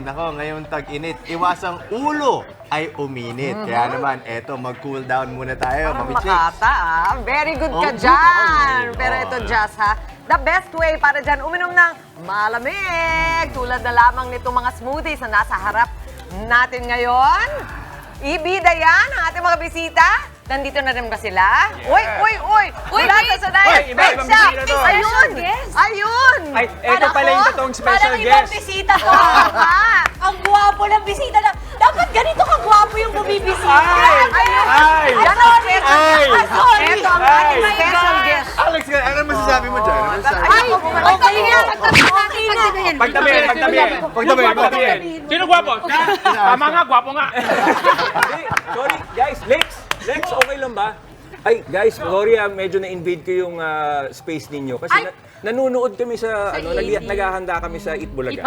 nako, ngayong tag-init, iwasang ulo ay uminit. Kaya naman, eto, mag-cool down muna tayo, Parang Mami Chicks. makata, ah. Very good ka Oh, dyan. good. Pero ito, Jazz, ha? The best way para dyan uminom ng malamig. Tulad na lamang nitong mga smoothies na nasa harap natin ngayon. Ibida yan ang ating mga bisita. Nandito na rin ba sila? Uy! Mula sa Sanayas Iba, ibang Pizza. bisita to. Ayun! Ayun! Ay, eto pala yung totoong special Parang ibang guest. bisita to. Tama! Ang gwapo ng bisita na. Dapat ganito kagwapo yung bumibisita. Ayun! Ay! Yan ang special. Ay! Sorry. Ito ang Ay! ating special guest. Alex, ano masasabi mo dyan? Ano masasabi mo? Ay! Okay nga! Pagtabi. Sino gwapo? Tama nga, gwapo nga. Sorry, guys. Lex, okay lang ba? Ay, guys, sorry medyo na-invade ko yung space ninyo. Kasi nanonood kami sa naghahanda kami sa Eat Bulaga.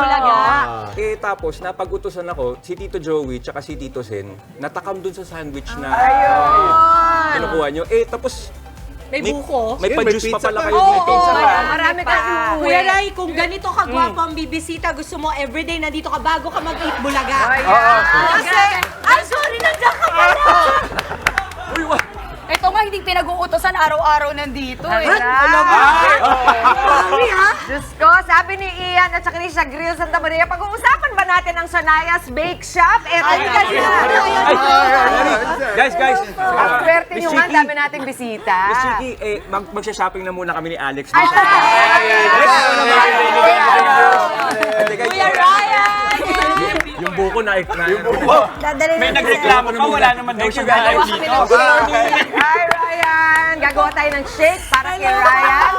Tapos, napag-utusan ako, si Tito Joey tsaka si Tito Sen, natakam dun sa sandwich na kinukuha nyo. Tapos, May buko. may Yun, may pa pizza pala pa. kayo. May pizza pa. Marami kayong Kuya Rai, kung ganito kagwapo ang bibisita, gusto mo everyday nandito ka bago ka mag-eat bulaga. Kasi, Ay, sorry, nandiyan ka pala. Ito nga, hindi pinag-uutosan araw-araw nandito eh. Diyos ko, sabi ni Ian at saka ni Shagril Santa Maria, pag-uusapan ba natin ang Sonaya's Bake Shop? Eto na Guys. Ang swerte nyo nga, Miss dami nating bisita. Miss Chiki, magsha-shopping na muna kami ni Alex. Kuya Ryan. Yung buko na May nagreklamo pa, wala naman daw siya live dito. Hi, Ryan! Gagawa tayo ng shake para kay Ryan.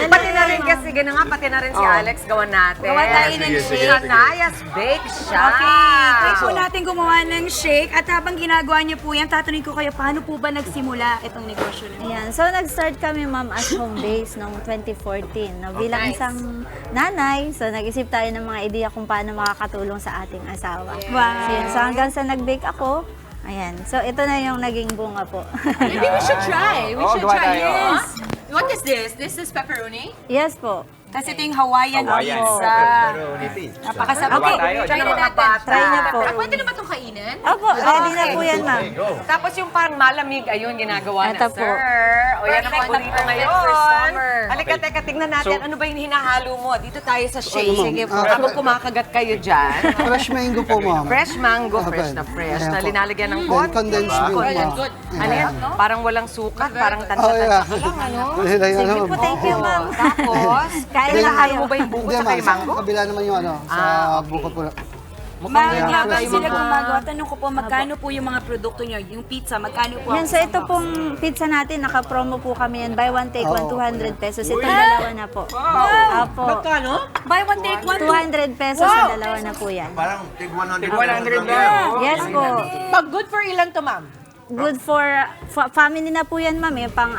Pati na rin kasi, gano'n nga, pati na rin si Alex gawa natin. Gawa tayo ng shake. Sonaya's Bake Shop. Okay, try po natin gumawa ng shake at habang ginagawa niyo po yan, tatanungin ko kayo, paano po ba nagsimula itong negosyo niyo? Ayan. So, nag-start kami, ma'am, as home base noong 2014. No? Bilang isang nanay, so nag-isip tayo ng mga ideya kung paano makakatulong sa ating asawa. Wow. So, yun. So, hanggang sa nag-bake ako, ayan. So, ito na yung naging bunga po. Maybe we should try. We should gawa try tayo. this. What is this? This is pepperoni? Yes po. Kasi ito yung Hawaiian Hawaiian. pizza. Okay, Napakasarap. Try na natin. try niyo po. Pwede na ba itong kainin? Opo, ready na po yan, ma'am. Tapos yung parang malamig, ayun, ginagawa Ito na, po. sir. O yan ang Perfect, paborito perfect ngayon. for summer. Halika, teka, tignan natin. Ano ba yung hinahalo mo? Dito tayo sa shake. ma'am? Sige po. Habang kumakagat kayo dyan. Fresh mango po, ma'am. Fresh mango, Ah, fresh na good. fresh. Ayan Na po. linalagyan ng Then konti. condensed milk, ma'am. Ano yan? Parang walang sukat, parang Oh, tansya-tansya yeah. ka lang, ano? Sige po, thank you, ma'am. Tapos, Kain na hinahalo kayo. mo ba yung buko Hindi, sa ma'am. kay mango? Sa kabila naman yung sa buko po. Ma'am, habang Kaya sila mga- gumagawa, tanong ko po, magkano po yung mga produkto niyo? Yung pizza, magkano po? Yan, so ito pong pizza natin, naka-promo po kami yan. Buy one, take one, 200 pesos. Ito dalawa na po. Opo. Buy one, take one. 200 pesos sa dalawa na po yan. Parang tig 100 na. Yes po. Pag good for ilan to, ma'am? Good for family na po yan, ma'am. Yung pang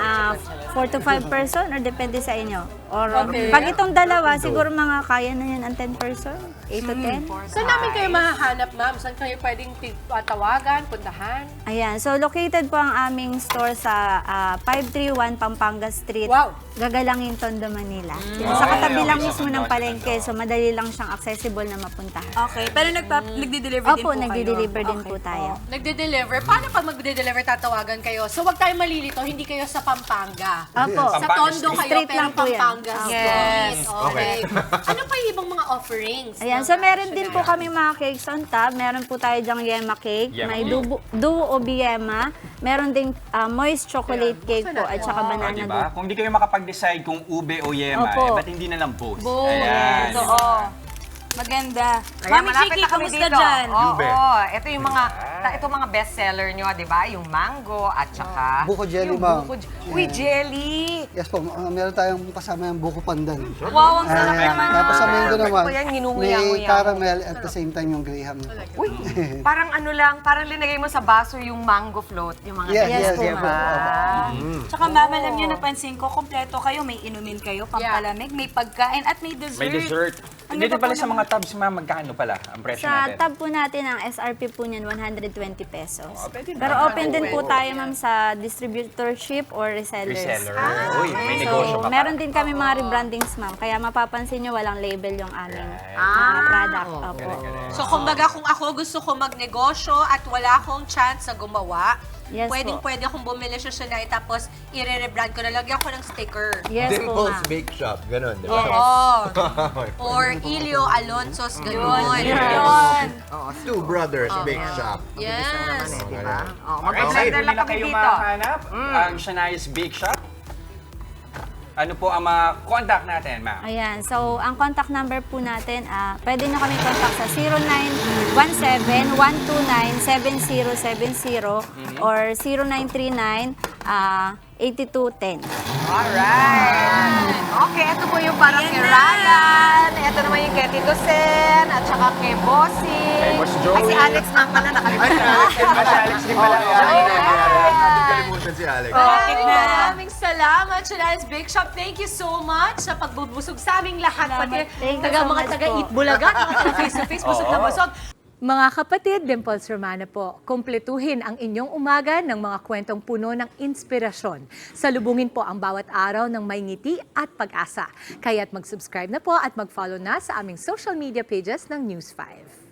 4 to 5 person or depende sa inyo. Or pag itong dalawa, siguro mga kaya na yan ang 10 person, 8 to 10. Saan namin kayo mahahanap, ma'am? Saan kayo pwedeng tawagan, puntahan? Ayan, so located po ang aming store sa 531 Pampanga Street, Wow. Gagalangin, Tondo, Manila. Yan, sa katabi lang mismo ng palengke, so madali lang siyang accessible na mapuntahan. Okay, pero nagdi-deliver din Opo, po kayo? nagdi-deliver din po Okay tayo. Nagde-deliver. Paano pag magde-deliver tatawagan kayo? So, wag tayo malilito, hindi kayo sa Pampanga. Opo. Sa Tondo kayo, Street pero lang po yan. Pampanga Yes. Street. Okay. Ano pa yung ibang mga offerings? Ayan, so meron din po kami mga cakes on top. Meron po tayo dyang yema cake. May duo o biyema. Meron ding moist chocolate cake po at saka banana Diba? duo. Kung di kayo makapag-decide kung ube o yema, Opo. ba't hindi na lang post? Ayan. Maganda. Kaya Mami malapit Chiki, na kami kamusta dito. dyan? Oo, ito yung mga bestseller nyo, di ba? Yung mango at saka... Buko jelly, yung ma'am. Uy, jelly! Yes po, meron tayong kasama yung buko pandan. Wow, ang sarap Ayan. naman. Tapos sa mango naman, Ito yan, may nginunguya-nguya. caramel at the same time yung graham. Uy, parang ano lang, parang linagay mo sa baso yung mango float, yung mga Yes, ganyan, yes, di ba? Tsaka ma'am, alam niyo, napansin ko, kompleto kayo. May inumin kayo, pampalamig, may pagkain, at may dessert. May dessert. Ang Dito ganda pala po sa mga tabs, ma'am, magkano pala ang presyo Sa natin? tab po natin, ang SRP po niyan, 150 120 pesos. Pero open din po tayo, ma'am, sa distributorship or resellers. Reseller. Uy, may negosyo ka pa. Meron din kami mga rebrandings, ma'am. Kaya mapapansin nyo, walang label yung aming mga product. Opo. So, kumbaga, kung ako gusto ko magnegosyo at wala akong chance na gumawa, Yes pwede akong bumili sa Shonai tapos i-rebrand ko, nalagyan ko ng sticker. Yes po, Dimples ma'am. Bake Shop, ganun, di ba? Oo. Or Ilio Alonso's, gano'n. Yun. Two Brothers Bake Shop. Yes. Di ba? Oh, Alright, mag-order saan lang nila kami kayo dito. makahanap? Ang Shania's Bake Shop. Ano po ang mga contact natin, ma'am? Ayan. So, ang contact number po natin, pwede nyo kami contact sa 0917-129-7070 or 0939-8210. Alright. Okay, ito po yung parang kay Ryan. Ito naman yung kay Tito Sen. At saka kay Bossy. Kay Boss Ay, Joey. si Alex naman pala. Nakalimutan. Alex din pala. Nakalimutan si Alex. Maraming salamat, Shonai's Bake Shop. Thank you so much sa pagbubusog sa aming lahat. Pati Thank you taga so mga much taga-eat Bulaga, mga taga-face-to-face, busog na busog. Mga kapatid, Dimples Romana po, kumpletuhin ang inyong umaga ng mga kwentong puno ng inspirasyon. Salubungin po ang bawat araw ng may ngiti at pag-asa. Kaya't mag-subscribe na po at mag-follow na sa aming social media pages ng News 5.